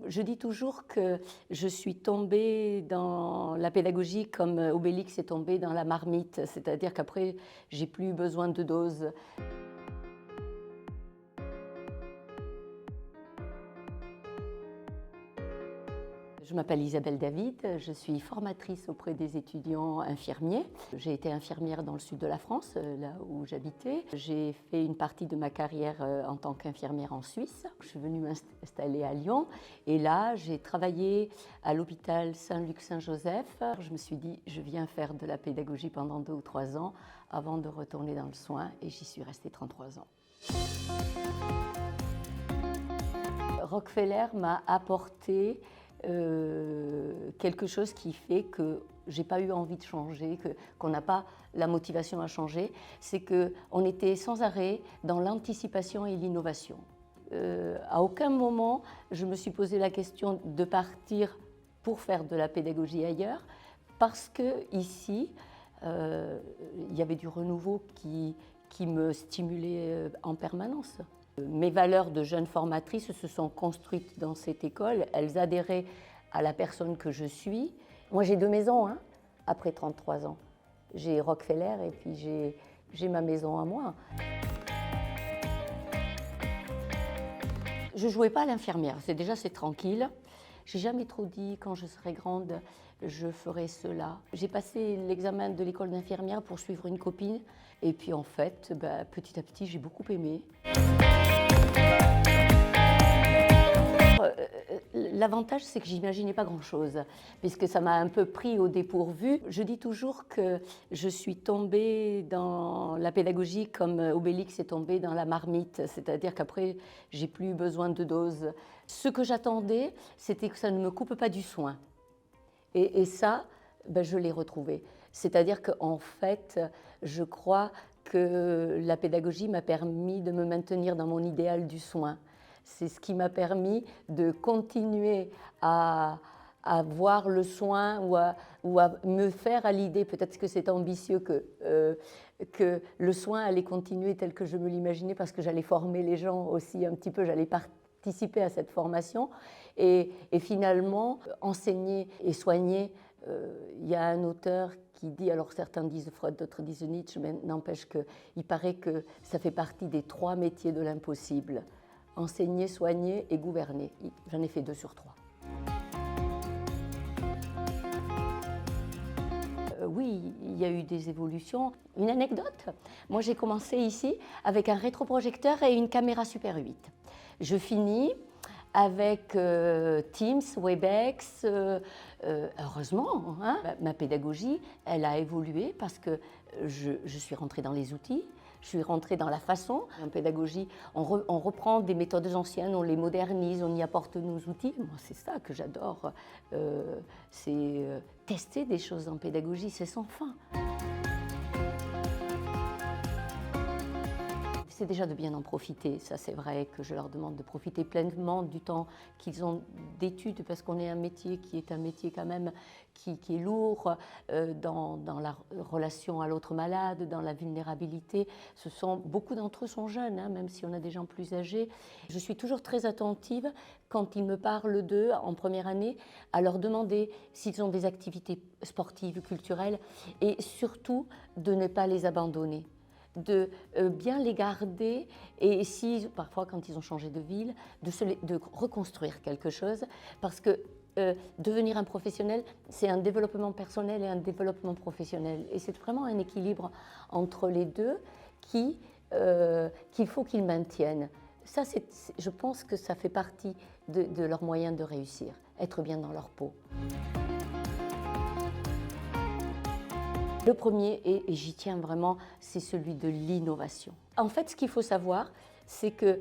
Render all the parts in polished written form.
Je dis toujours que je suis tombée dans la pédagogie comme Obélix est tombé dans la marmite, c'est-à-dire qu'après, j'ai plus besoin de doses. Je m'appelle Isabelle David, je suis formatrice auprès des étudiants infirmiers. J'ai été infirmière dans le sud de la France, là où j'habitais. J'ai fait une partie de ma carrière en tant qu'infirmière en Suisse. Je suis venue m'installer à Lyon et là, j'ai travaillé à l'hôpital Saint-Luc-Saint-Joseph. Je me suis dit, je viens faire de la pédagogie pendant 2 ou 3 ans avant de retourner dans le soin et j'y suis restée 33 ans. Rockefeller m'a apporté quelque chose qui fait que j'ai pas eu envie de changer, qu'on n'a pas la motivation à changer, c'est qu'on était sans arrêt dans l'anticipation et l'innovation. À aucun moment, je me suis posé la question de partir pour faire de la pédagogie ailleurs, parce qu'ici, il y avait du renouveau qui me stimulait en permanence. Mes valeurs de jeune formatrice se sont construites dans cette école. Elles adhéraient à la personne que je suis. Moi, j'ai 2 maisons, après 33 ans. J'ai Rockefeller et puis j'ai ma maison à moi. Je ne jouais pas à l'infirmière, c'est tranquille. J'ai jamais trop dit, quand je serai grande, je ferai cela. J'ai passé l'examen de l'école d'infirmière pour suivre une copine. Et puis en fait, petit à petit, j'ai beaucoup aimé. L'avantage, c'est que j'imaginais pas grand-chose, puisque ça m'a un peu pris au dépourvu. Je dis toujours que je suis tombée dans la pédagogie comme Obélix est tombé dans la marmite, c'est-à-dire qu'après, j'ai plus besoin de doses. Ce que j'attendais, c'était que ça ne me coupe pas du soin. Et ça, je l'ai retrouvé. C'est-à-dire qu'en fait, je crois que la pédagogie m'a permis de me maintenir dans mon idéal du soin. C'est ce qui m'a permis de continuer à voir le soin ou à me faire à l'idée, peut-être que c'est ambitieux, que le soin allait continuer tel que je me l'imaginais parce que j'allais former les gens aussi un petit peu, j'allais participer à cette formation et finalement enseigner et soigner. Il y a un auteur qui dit, alors certains disent Freud, d'autres disent Nietzsche, mais n'empêche qu'il paraît que ça fait partie des 3 métiers de l'impossible. Enseigner, soigner et gouverner. J'en ai fait 2 sur 3. Oui, il y a eu des évolutions. Une anecdote, moi j'ai commencé ici avec un rétroprojecteur et une caméra Super 8. Je finis avec Teams, Webex. Heureusement, ma pédagogie, elle a évolué parce que je suis rentrée dans les outils. Je suis rentrée dans la façon. En pédagogie, on reprend des méthodes anciennes, on les modernise, on y apporte nos outils. Moi, c'est ça que j'adore. C'est tester des choses en pédagogie, c'est sans fin. C'est déjà de bien en profiter, ça c'est vrai que je leur demande de profiter pleinement du temps qu'ils ont d'études parce qu'on est un métier qui est un métier quand même qui est lourd dans la relation à l'autre malade, dans la vulnérabilité. Beaucoup d'entre eux sont jeunes, même si on a des gens plus âgés. Je suis toujours très attentive quand ils me parlent d'eux en première année à leur demander s'ils ont des activités sportives, culturelles et surtout de ne pas les abandonner, de bien les garder et si parfois quand ils ont changé de ville, de reconstruire quelque chose parce que devenir un professionnel, c'est un développement personnel et un développement professionnel et c'est vraiment un équilibre entre les deux qu'il faut qu'ils maintiennent. Ça, je pense que ça fait partie de leurs moyens de réussir, être bien dans leur peau. Le premier, et j'y tiens vraiment, c'est celui de l'innovation. En fait, ce qu'il faut savoir, c'est qu'il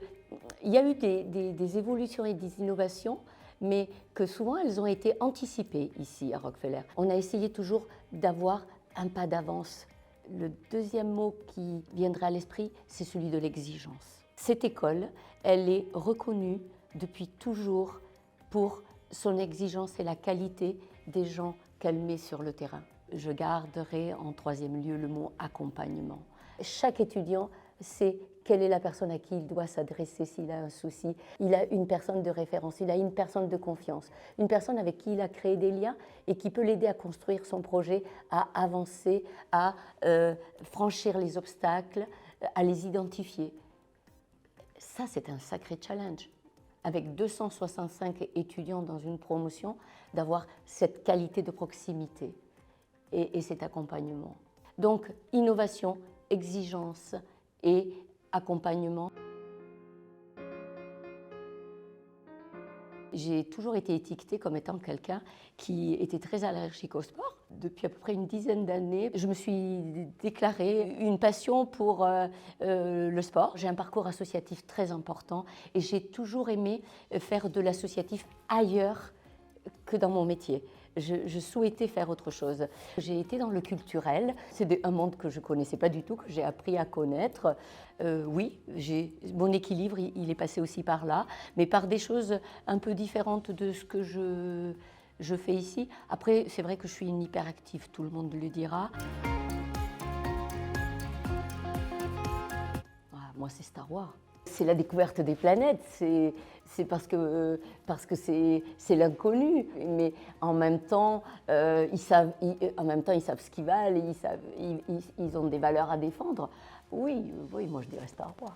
y a eu des évolutions et des innovations, mais que souvent elles ont été anticipées ici à Rockefeller. On a essayé toujours d'avoir un pas d'avance. Le deuxième mot qui viendra à l'esprit, c'est celui de l'exigence. Cette école, elle est reconnue depuis toujours pour son exigence et la qualité des gens qu'elle met sur le terrain. Je garderai en 3e lieu le mot accompagnement. Chaque étudiant, c'est quelle est la personne à qui il doit s'adresser s'il a un souci. Il a une personne de référence, il a une personne de confiance, une personne avec qui il a créé des liens et qui peut l'aider à construire son projet, à avancer, à franchir les obstacles, à les identifier. Ça, c'est un sacré challenge. Avec 265 étudiants dans une promotion, d'avoir cette qualité de proximité et cet accompagnement. Donc, innovation, exigence et accompagnement. J'ai toujours été étiquetée comme étant quelqu'un qui était très allergique au sport. Depuis à peu près une dizaine d'années, je me suis déclarée une passion pour le sport. J'ai un parcours associatif très important et j'ai toujours aimé faire de l'associatif ailleurs que dans mon métier. Je souhaitais faire autre chose. J'ai été dans le culturel. C'est un monde que je ne connaissais pas du tout, que j'ai appris à connaître. Oui, mon équilibre, il est passé aussi par là, mais par des choses un peu différentes de ce que je fais ici. Après, c'est vrai que je suis une hyperactive, tout le monde le dira. Ah, moi, c'est Star Wars. C'est la découverte des planètes, c'est parce que c'est l'inconnu, mais en même temps, ils savent ce qu'ils valent, ils ont des valeurs à défendre. Oui, moi je dirais Star Wars.